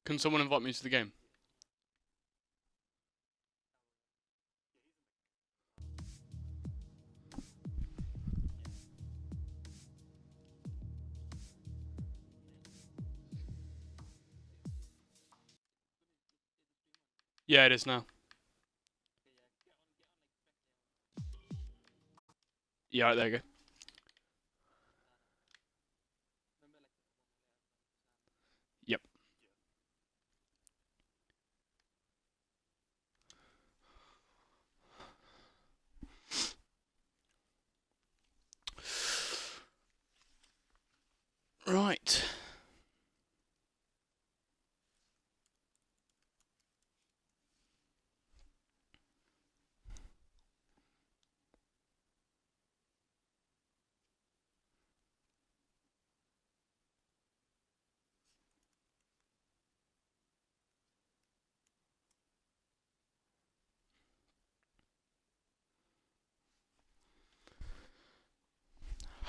Can someone invite me to the game? Yeah, it is now. Yeah, right, there you go. Yep. Right.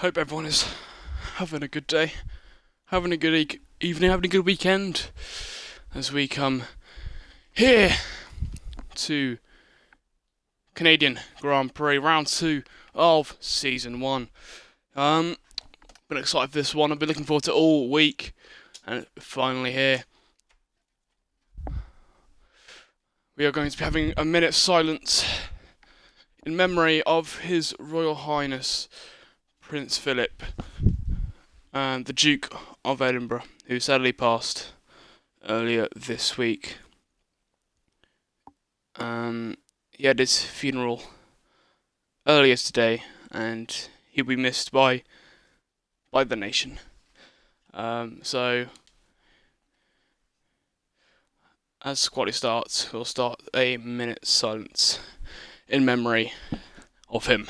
Hope everyone is having a good day, having a good evening, having a good weekend as we come here to Canadian Grand Prix Round 2 of Season 1. Been excited for this one. I've been looking forward to it all week, and finally here. We are going to be having a minute's silence in memory of His Royal Highness Prince Philip, and the Duke of Edinburgh, who sadly passed earlier this week. He had his funeral earlier today, and he'll be missed by the nation. So, as quality starts, we'll start a minute's silence in memory of him.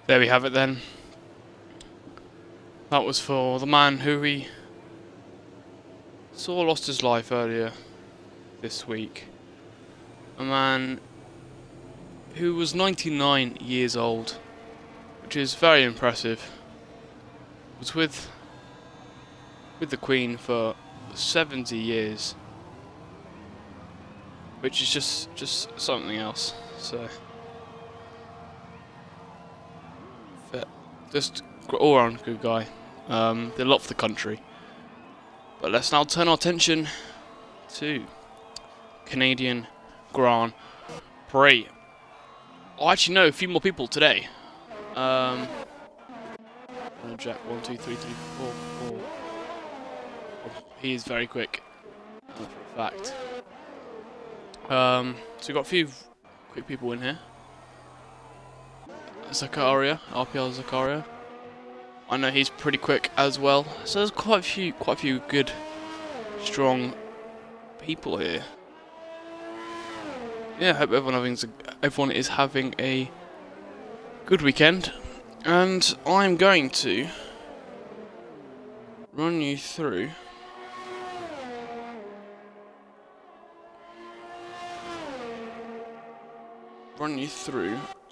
There we have it then. That was for the man who we saw lost his life earlier this week. A man who was 99 years old, which is very impressive. Was with the Queen for 70 years, which is just something else. So, just all around good guy. Did a lot for the country. But let's now turn our attention to Canadian Grand Prix. I actually know a few more people today. Jack 1, 2, 3, 3, 4, 4. He is very quick, for a fact. So we've got a few quick people in here. Zakaria, RPL Zakaria. I know he's pretty quick as well. So there's quite a few good, strong people here. Yeah, I hope everyone is having a good weekend. And I'm going to run you through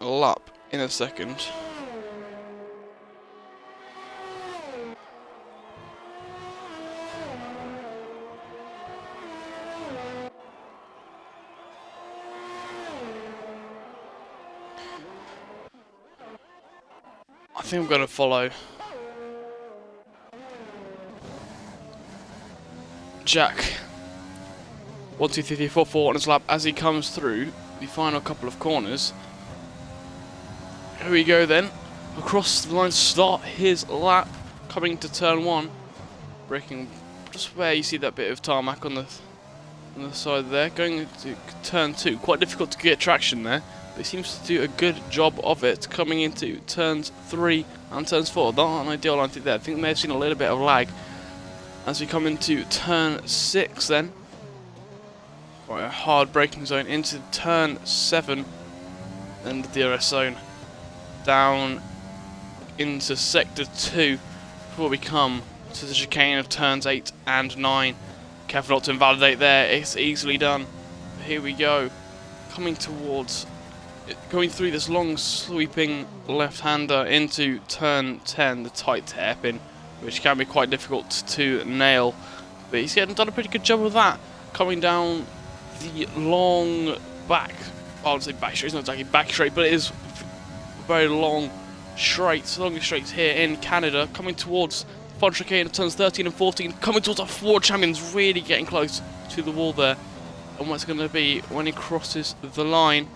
a lap in a second. think I'm going to follow Jack 1, 2, 3, 4, 4 on his lap as he comes through the final couple of corners. Here we go then, across the line to start his lap, coming to turn 1, braking just where you see that bit of tarmac on the side there, going into turn 2. Quite difficult to get traction there, but he seems to do a good job of it, coming into turns 3 and turns 4. Not an ideal line there. I think we may have seen a little bit of lag as we come into turn 6 then. Quite a hard braking zone into turn 7 and the DRS zone down into sector 2 before we come to the chicane of turns 8 and 9. Careful not to invalidate there, it's easily done. Here we go, going through this long sweeping left-hander into turn 10, the tight hairpin, which can be quite difficult to nail, but he's done a pretty good job of that, coming down the long back, I would say back straight, it's not exactly back straight, but it is very long straights, longest straights here in Canada, coming towards the final chicane of turns 13 and 14, coming towards our Ford champions, really getting close to the wall there, and what's going to be when he crosses the line,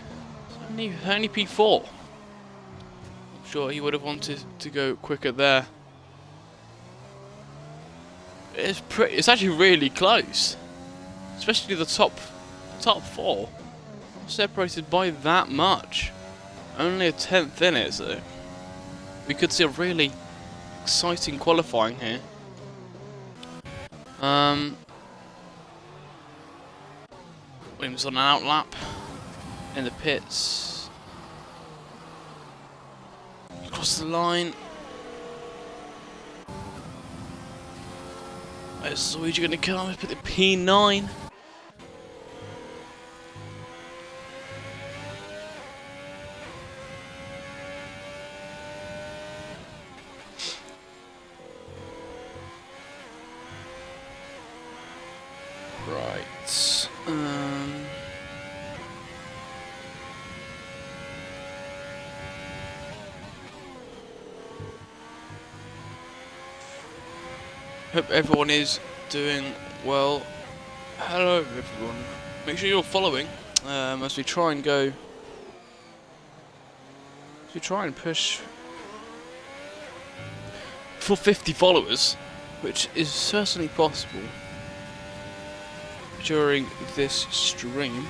only P4. I'm sure he would have wanted to go quicker there. It's actually really close, especially the top 4, separated by that much. Only a 10th in it, so we could see a really exciting qualifying here. Williams on an outlap in the pits. Across the line. Where's Luigi going to come? Let's put the P9. Right. Hope everyone is doing well. Hello everyone. Make sure you're following as we try and go. As we try and push for 50 followers, which is certainly possible during this stream.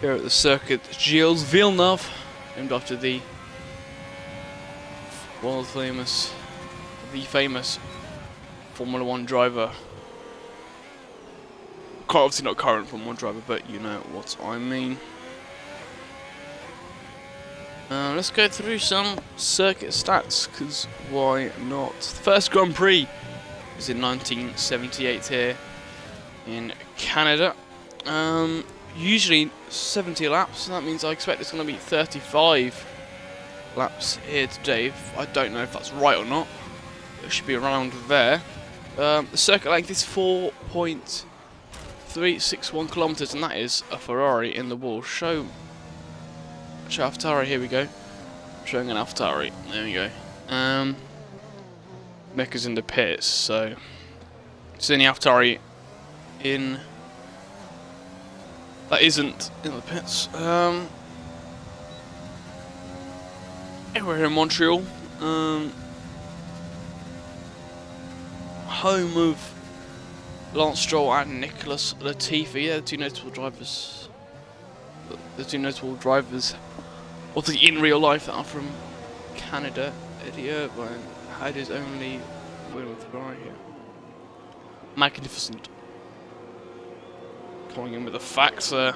Here at the circuit, Gilles Villeneuve, named after the famous Formula 1 driver. Obviously not current Formula 1 driver, but you know what I mean. Let's go through some circuit stats, because why not? The first Grand Prix is in 1978 here in Canada. Usually 70 laps, so that means I expect it's going to be 35 laps here today. I don't know if that's right or not. It should be around there. The circuit length is 4.361 kilometers, and that is a Ferrari in the wall. Show AlphaTauri, here we go. Showing an AlphaTauri. There we go. Mecca's in the pits, so it's the only AlphaTauri in that isn't in the pits. We're here in Montreal, home of Lance Stroll and Nicholas Latifi. Yeah, the two notable drivers. The two notable drivers, obviously in real life, that are from Canada. Eddie Irvine had his only win with Ferrari here. Magnificent. Coming in with the facts there.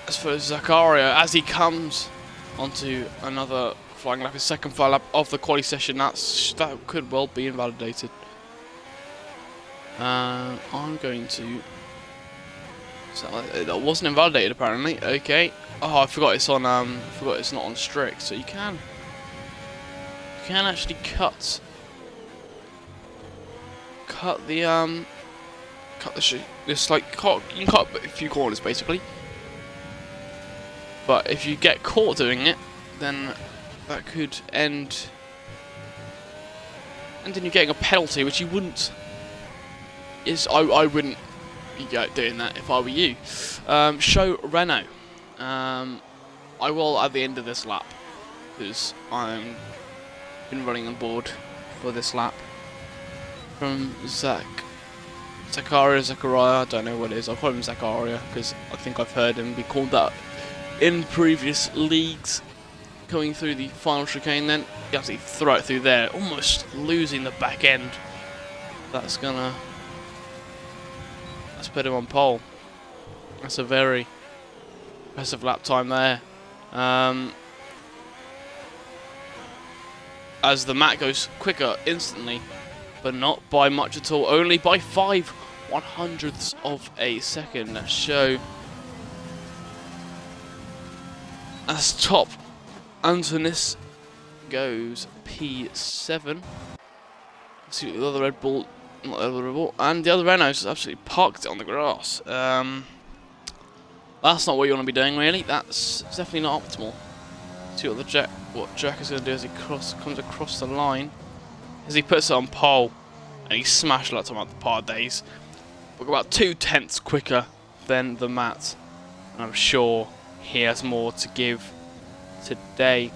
As for Zaccaria, as he comes onto another flying lap, his second flying lap of the quali session, that could well be invalidated. I'm going to So that wasn't invalidated apparently. Okay. Oh, I forgot it's on. I forgot it's not on strict. So you can actually cut the This like you can cut a few corners basically. But if you get caught doing it, then that could end. And then you're getting a penalty, which you wouldn't. I wouldn't be doing that if I were you. Show Renault. I will at the end of this lap, because I've been running on board for this lap from Zachariah, I don't know what it is. I'll call him Zachariah because I think I've heard him be called that in previous leagues. Coming through the final chicane, then you have to throw it through there, almost losing the back end. Let's put him on pole. That's a very impressive lap time there. As the mat goes quicker instantly, but not by much at all, only by 5/100ths of a second. Let's show as top Antonis goes P7. Let's see the other Red Bull, not the other Red Bull, and the other Renault's absolutely parked it on the grass. That's not what you want to be doing, really. That's definitely not optimal. See what Jack is going to do as he comes across the line, as he puts it on pole, and he smashed a lot of the par days. But about 2/10 quicker than the Matt, and I'm sure he has more to give today.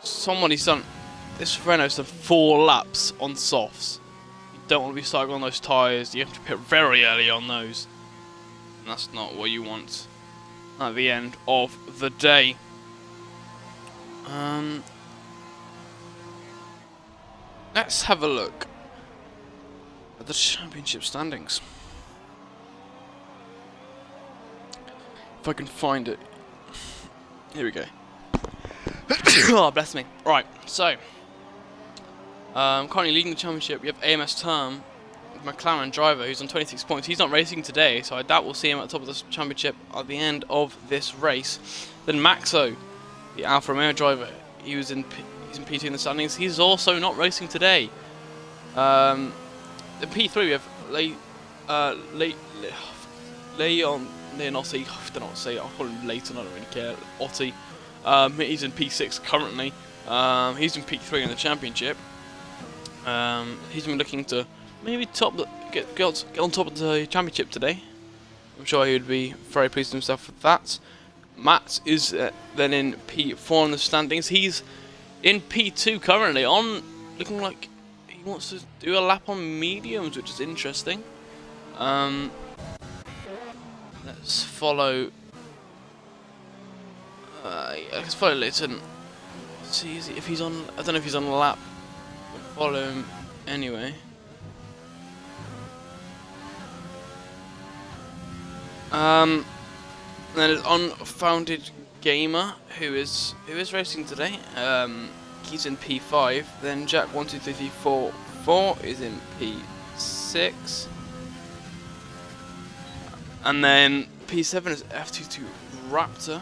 Somebody's done. This Renault's done 4 laps on softs. You don't want to be cycling on those tyres. You have to pit very early on those. And that's not what you want at the end of the day. Let's have a look at the championship standings. If I can find it. Here we go. Oh, bless me. Right, so currently leading the championship, we have AMS Term, McLaren driver, who's on 26 points. He's not racing today, so I doubt we'll see him at the top of the championship at the end of this race. Then Maxo, the Alfa Romeo driver, he's in P2 in the standings. He's also not racing today. In P3 we have Leon Leonotti. I don't know what to say. I'll call him Leighton. I don't really care. Otti. He's in P6 currently. He's in P3 in the championship. He's been looking to maybe get on top of the championship today. I'm sure he would be very pleased with himself with that. Matt is then in P4 in the standings. He's in P2 currently, looking like he wants to do a lap on mediums, which is interesting. Let's follow. Let's follow Leighton. See if he's on. I don't know if he's on a lap. We'll follow him anyway. Then there's Unfounded Gamer, who is racing today. He's in P5. Then Jack 1 2 3 4 4 is in P6. And then P7 is F22 Raptor.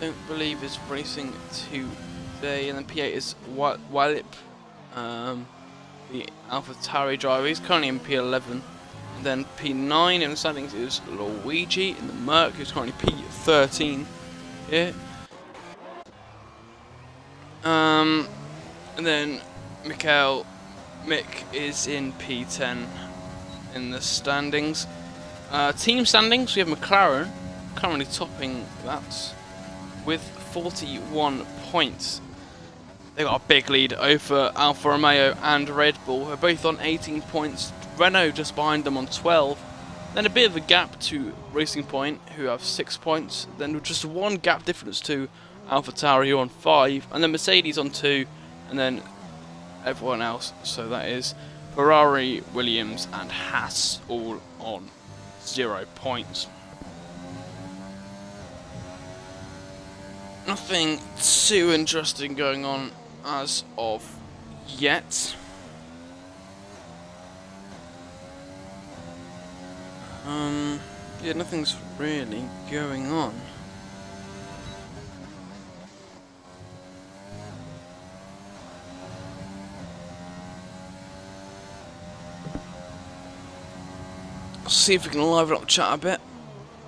Don't believe is racing today. And then P8 is Wallip, the AlphaTauri driver. He's currently in P11. And then P9 in the standings is Luigi in the Merc, who's currently P13 here. And then Mick is in P10 in the standings. Team standings, we have McLaren currently topping that with 41 points. They've got a big lead over Alfa Romeo and Red Bull, who are both on 18 points. Renault just behind them on 12. Then a bit of a gap to Racing Point, who have 6 points. Then just one gap difference to AlphaTauri, who are on 5. And then Mercedes on 2. And then everyone else. So that is Ferrari, Williams and Haas all on 0 points. Nothing too interesting going on as of yet. Yeah, nothing's really going on. I'll see if we can liven up chat a bit.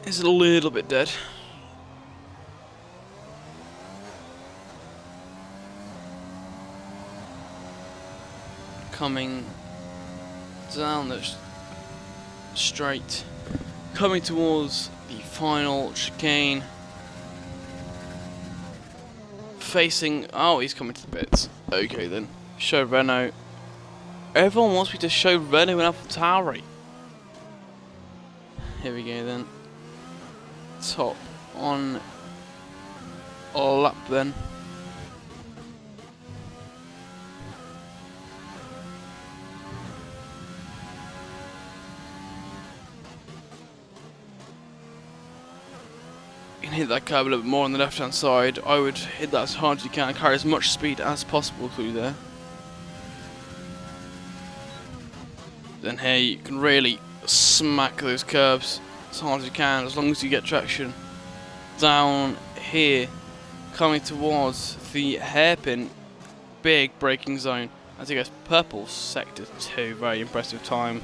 It's a little bit dead. Coming down the straight, coming towards the final chicane, facing, oh, he's coming to the pits. Okay then, show Renault. Everyone wants me to show Renault and AlphaTauri. Here we go then. Top on a lap then. You can hit that curb a little bit more on the left hand side. I would hit that as hard as you can, carry as much speed as possible through there. Then here you can really smack those curbs as hard as you can, as long as you get traction. Down here, coming towards the hairpin, big braking zone. As he goes purple sector 2, very impressive time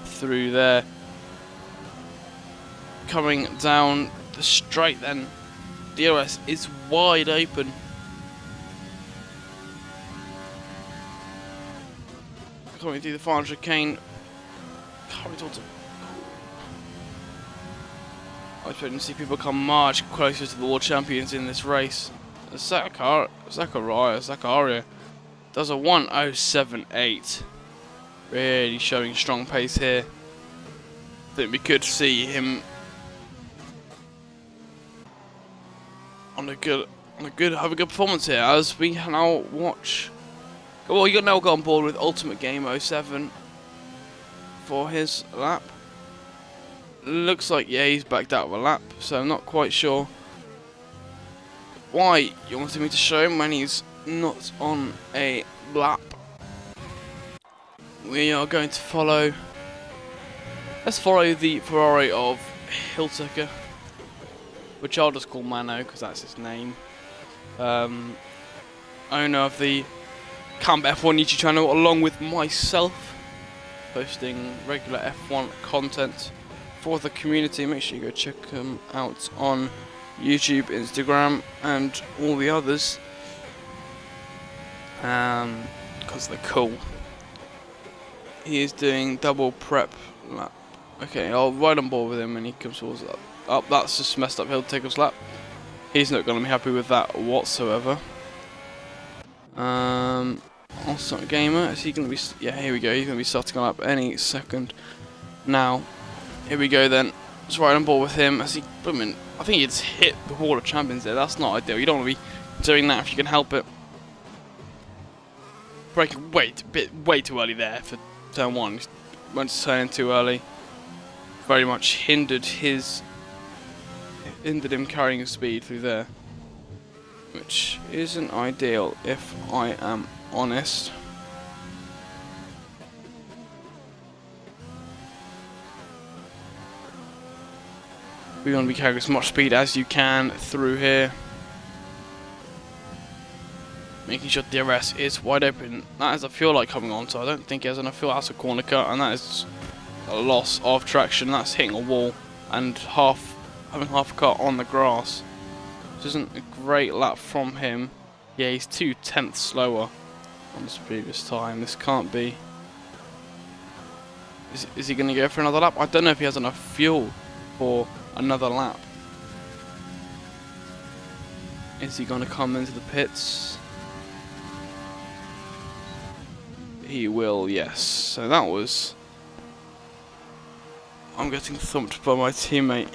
through there. Coming down the straight then, DRS is wide open. Coming through the final chicane, coming towards it. I was expecting to see people come much closer to the world champions in this race. Zakaria does a 1:07.8, really showing strong pace here. I think we could see him have a good performance here as we now watch. Well, you now got on board with Ultimate Game 07 for his lap. Looks like, yeah, he's backed out of a lap, so I'm not quite sure why you wanted me to show him when he's not on a lap. We are going to follow. Let's follow the Ferrari of Hiltucker, which I'll just call Mano because that's his name. Owner of the Camp F1 YouTube channel, along with myself, posting regular F1 content for the community. Make sure you go check them out on YouTube, Instagram, and all the others, because they're cool. He is doing double prep lap. Okay, I'll ride on board with him when he comes towards that. Oh, that's just messed up Hiltucker's lap. He's not going to be happy with that whatsoever. Ultimate Gamer, is he going to be? Yeah, here we go. He's going to be starting a lap any second now. Here we go then. Just ride on board with him as he. I think he'd hit the Wall of Champions there. That's not ideal. You don't want to be doing that if you can help it. Braking way too early there for turn 1. He went to turn in too early. Very much hindered him carrying his speed through there, which isn't ideal if I am honest. We want to be carrying as much speed as you can through here, making sure DRS is wide open. That is a fuel light coming on, so I don't think he has enough fuel. That's a corner cut, and that is a loss of traction. That's hitting a wall and having half a cut on the grass, which isn't a great lap from him. Yeah, he's 2/10 slower on his previous time. This can't be. Is he going to go for another lap? I don't know if he has enough fuel for another lap. Is he going to come into the pits? He will, yes. So that was. I'm getting thumped by my teammate.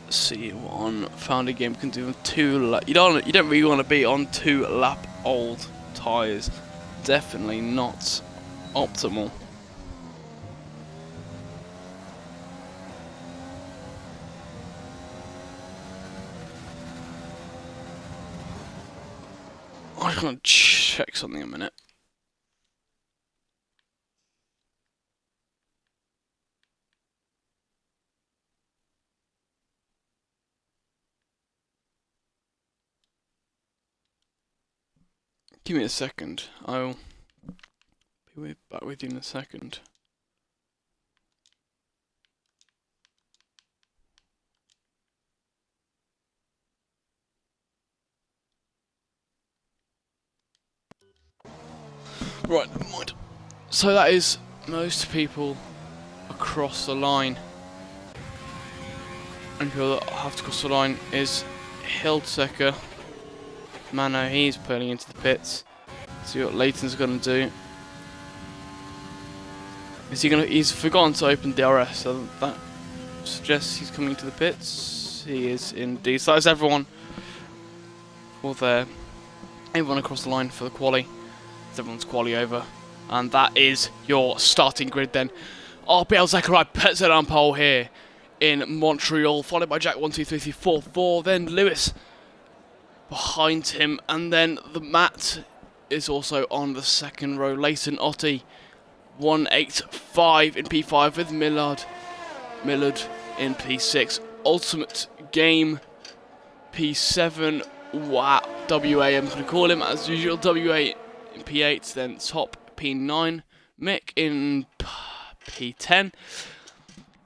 See what Founder Game can do on 2 lap. You don't really want to be on 2 lap old tyres. Definitely not optimal. just want to check something a minute. Give me a second. I'll be back with you in a second. Right, never mind. So that is most people across the line. And people that have to cross the line is Hildsecker. Mano, he's pulling into the pits. See what Leighton's gonna do. Is he gonna? He's forgotten to open DRS, so that suggests he's coming to the pits. He is indeed. So that's everyone everyone across the line for the quali. It's everyone's quali over, and that is your starting grid then. RPL Zachariah puts it on pole here in Montreal, followed by Jack 1, 2, 3, 4, 4. Then Lewis behind him, and then the Matt is also on the second row. Leighton Otti 185 in P5 with Millard in P6. Ultimate Game P7. Wow, WA I'm going to call him as usual. WA in P8, then Top P9. Mick in P10.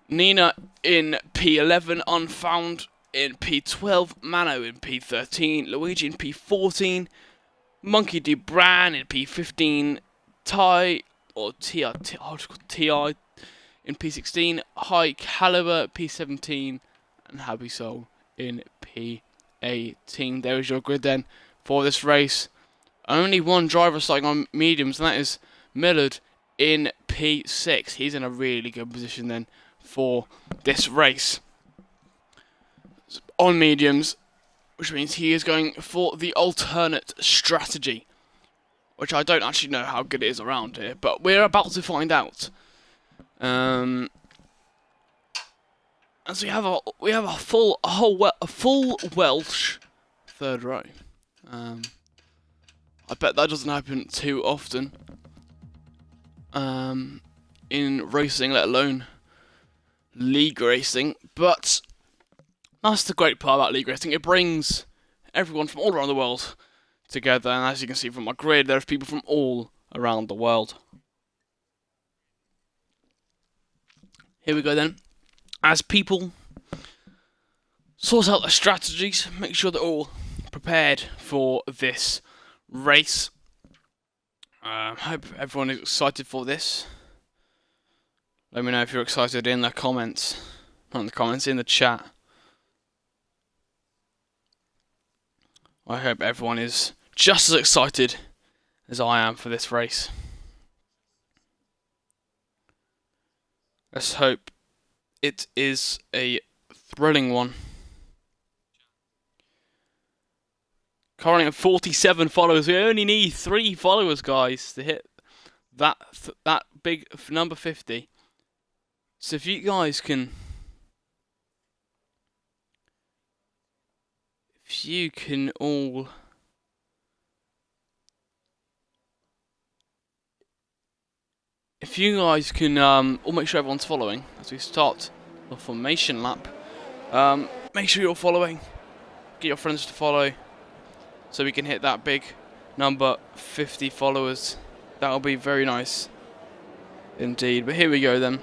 Nina in P11. Unfound in P12. Mano in P13. Luigi in P14. Monkey D. Bran in P15. Ty, or TI in P16. High Caliber P17. And Happy Soul in P18. There is your grid then for this race. Only one driver starting on mediums, and that is Millard in P6. He's in a really good position then for this race. On mediums, which means he is going for the alternate strategy, which I don't actually know how good it is around here, but we're about to find out. And so we have a full Welsh third row. I bet that doesn't happen too often in racing, let alone league racing. But that's the great part about league racing. It brings everyone from all around the world together, and as you can see from my grid, there's people from all around the world. Here we go then. As people sort out their strategies, make sure they're all prepared for this race. Hope everyone is excited for this. Let me know if you're excited in the comments. Not in the comments, in the chat. I hope everyone is just as excited as I am for this race. Let's hope it is a thrilling one. Currently at 47 followers. We only need 3 followers, guys, to hit that big number 50. So if you guys can, all make sure everyone's following as we start the formation lap. Make sure you're following. Get your friends to follow, so we can hit that big number 50 followers. That'll be very nice indeed. But here we go then.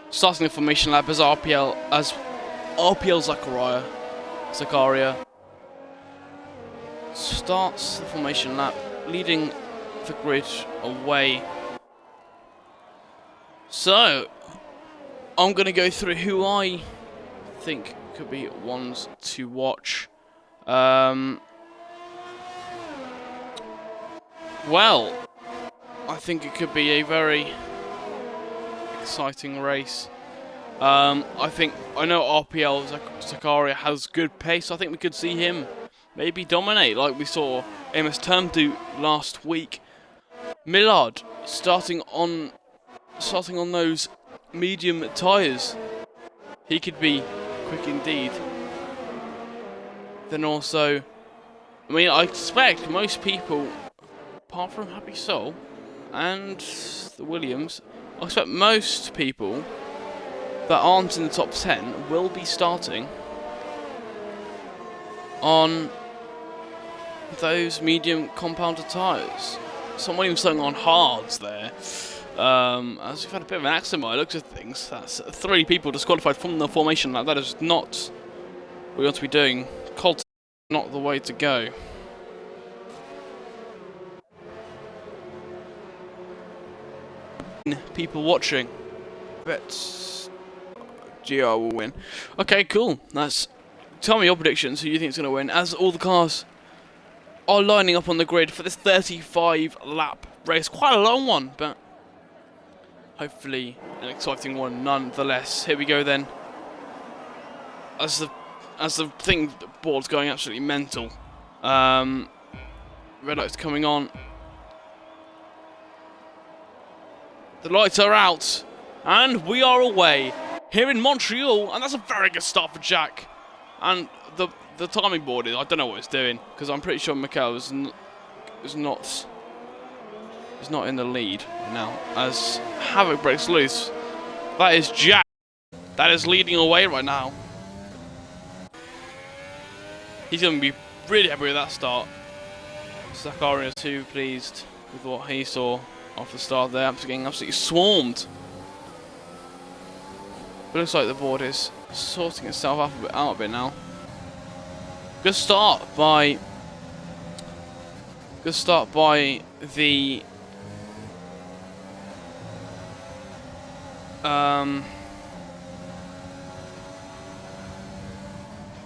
Starting the formation lap as RPL Zakaria starts the formation lap, leading the grid away. So I'm going to go through who I think could be ones to watch. Well, I think it could be a very exciting race. I know RPL Zakaria has good pace. I think we could see him maybe dominate like we saw Amos Term do last week. Millard starting on those medium tyres. He could be quick indeed. Then also mean, I expect most people, apart from Happy Soul and the Williams, I expect most people that aren't in the top 10 will be starting on those medium compounded tyres. Someone even starting on hards there. As we've had a bit of an accident by the looks of things. That's 3 people disqualified from the formation. That is not what we want to be doing. Cold is not the way to go. People watching. Bet GR will win. Okay, cool. Tell me your predictions. Who you think is going to win? As all the cars are lining up on the grid for this 35 lap race. Quite a long one, but hopefully an exciting one nonetheless. Here we go then. As the board's going absolutely mental. Red lights coming on. The lights are out, and we are away here in Montreal, and that's a very good start for Jack. And the timing board I don't know what it's doing, because I'm pretty sure Mikel is not in the lead now as Havoc breaks loose. That is Jack. That is leading away right now. He's going to be really happy with that start. Zakaria too pleased with what he saw off the start there. Getting absolutely swarmed. It looks like the board is sorting itself out a bit now. Good start by the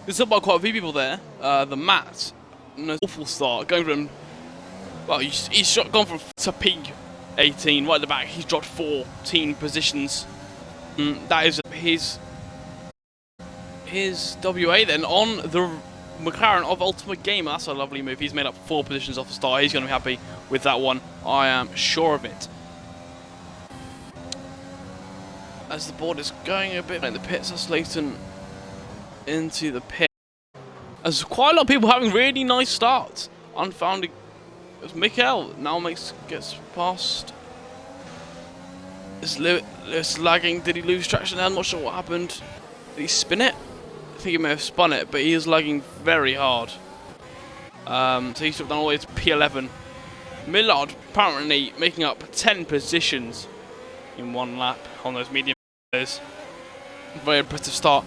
There's about quite a few people there. The Matt, an awful start, going from, well, he's gone from to pig 18 right at the back. He's dropped 14 positions. That is his WA then on the McLaren of Ultimate Gamer. That's a lovely move. He's made up 4 positions off the start. He's going to be happy with that one. I am sure of it. As the board is going a bit in the pits, that's Leighton into the pit. There's quite a lot of people having really nice starts. Unfounded. As Mikel now gets past. Is Lewis lagging? Did he lose traction there? I'm not sure what happened. Did he spin it? I think he may have spun it, but he is lagging very hard. So he's dropped down all the way to P11. Millard apparently making up 10 positions in 1 lap on those medium players. Very impressive start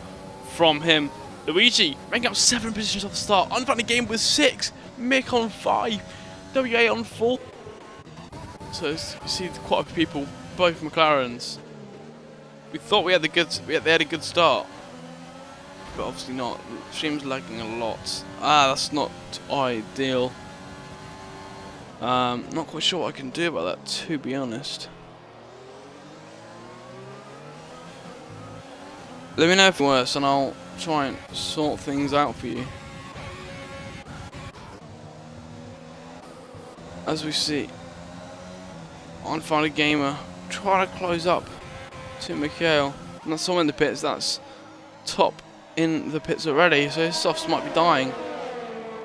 from him. Luigi making up 7 positions off the start. Unfounded game with 6. Mick on 5. WA on 4. So you see quite a few people, both McLarens. We thought they had a good start, but obviously not. Stream's lagging a lot. That's not ideal. Not quite sure what I can do about that, to be honest. Let me know if it's worse, and I'll try and sort things out for you. As we see, Unfounded Gamer trying to close up to Mikhail. And that's someone in the pits. That's top in the pits already, so his softs might be dying.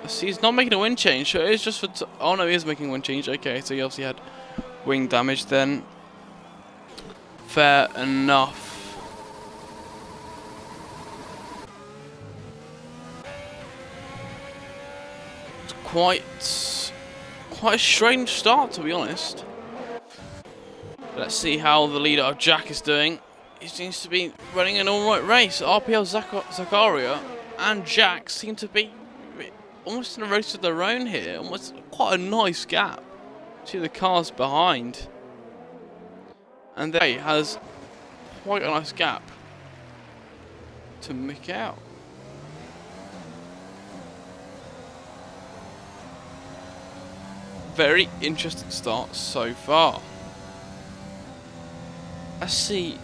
He's not making a wind change, so it's just for oh no, he is making a wind change. Okay, so he obviously had wing damage then. Fair enough. It's quite a strange start, to be honest. Let's see how the leader of Jack is doing. He seems to be running an alright race. RPL Zakaria and Jack seem to be almost in a race of their own here. Almost quite a nice gap to the cars behind. And they has quite a nice gap to Mikhail. Very interesting start so far. I see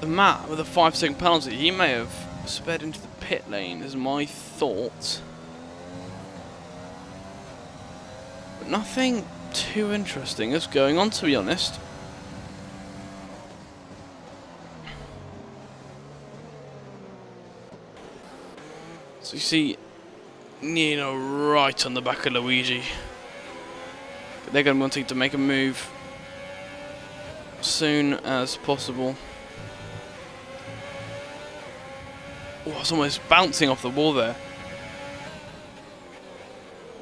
the Matt with a 5-second penalty. He may have sped into the pit lane, is my thought. But nothing too interesting is going on, to be honest. So you see Nino right on the back of Luigi. But they're going to want to make a move soon as possible. Oh, it's almost bouncing off the wall there.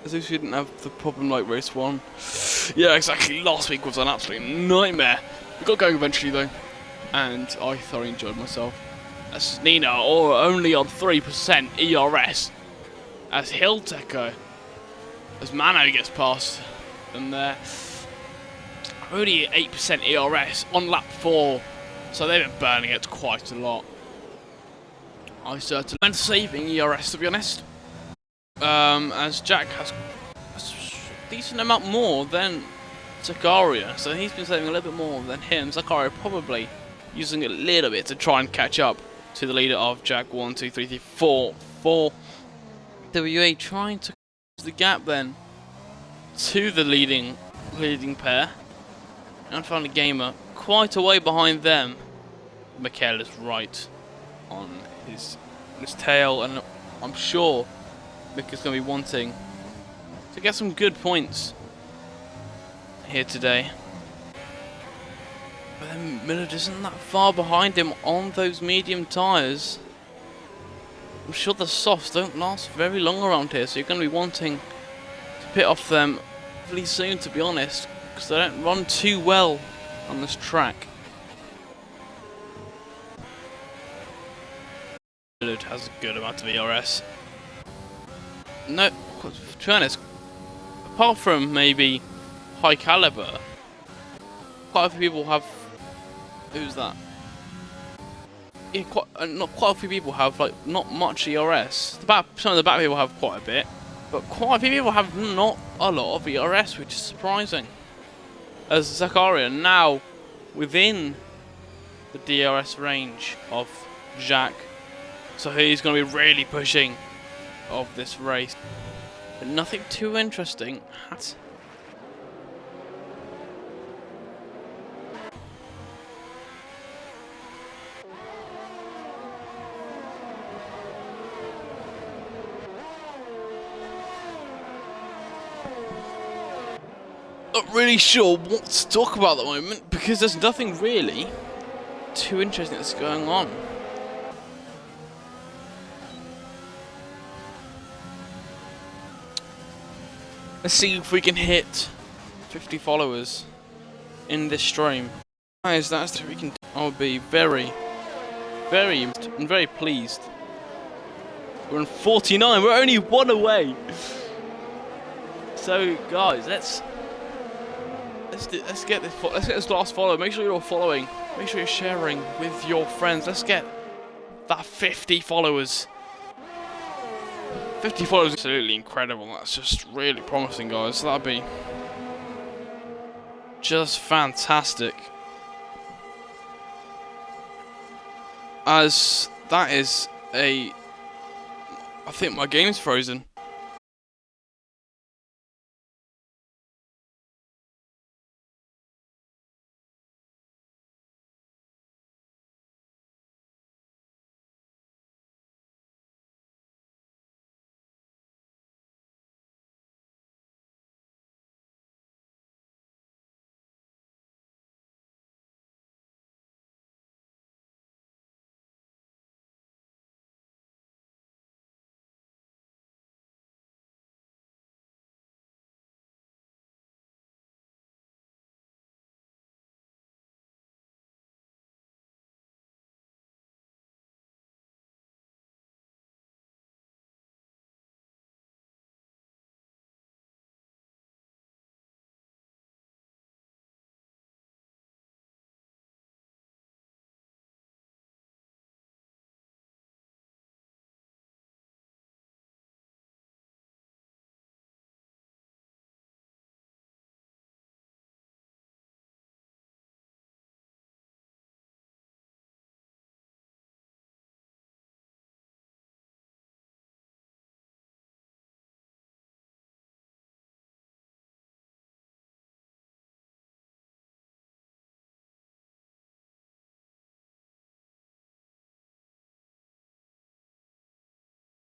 As if we didn't have the problem like race 1. Yeah, exactly. Last week was an absolute nightmare. We got going eventually though, and I thoroughly enjoyed myself. As Nina, only on 3% ERS. As Hilteco, as Mano gets past them there. Only 8% ERS on lap 4, so they've been burning it quite a lot. I certainly went saving ERS, to be honest. As Jack has a decent amount more than Zakaria, so he's been saving a little bit more than him. Zakaria probably using a little bit to try and catch up to the leader of Jack. 1, 2, 3, 4. WA trying to close the gap then to the leading pair. And finally Gamer quite a way behind them. Mikhail is right on his tail, and I'm sure Mick is going to be wanting to get some good points here today. But then Miller isn't that far behind him on those medium tyres. I'm sure the softs don't last very long around here, so you're going to be wanting to pit off them really soon, to be honest, because they don't run too well on this track. It has a good amount of ERS. No, to be honest, apart from maybe High Caliber, quite a few people have. Who's that? Yeah, quite a few people have like not much ERS. Some of the back people have quite a bit, but quite a few people have not a lot of ERS, which is surprising. As Zakaria now within the DRS range of Jack, so he's going to be really pushing of this race. But nothing too interesting. Not really sure what to talk about at the moment, because there's nothing really too interesting that's going on. Let's see if we can hit 50 followers in this stream. Guys, that's what we can. I'll be very pleased. We're on 49. We're only one away. So, guys, let's get this last follow. Make sure you're all following. Make sure you're sharing with your friends. Let's get that 50 followers. 50 followers is absolutely incredible. That's just really promising, guys. So that'd be just fantastic. As that is I think my game's frozen.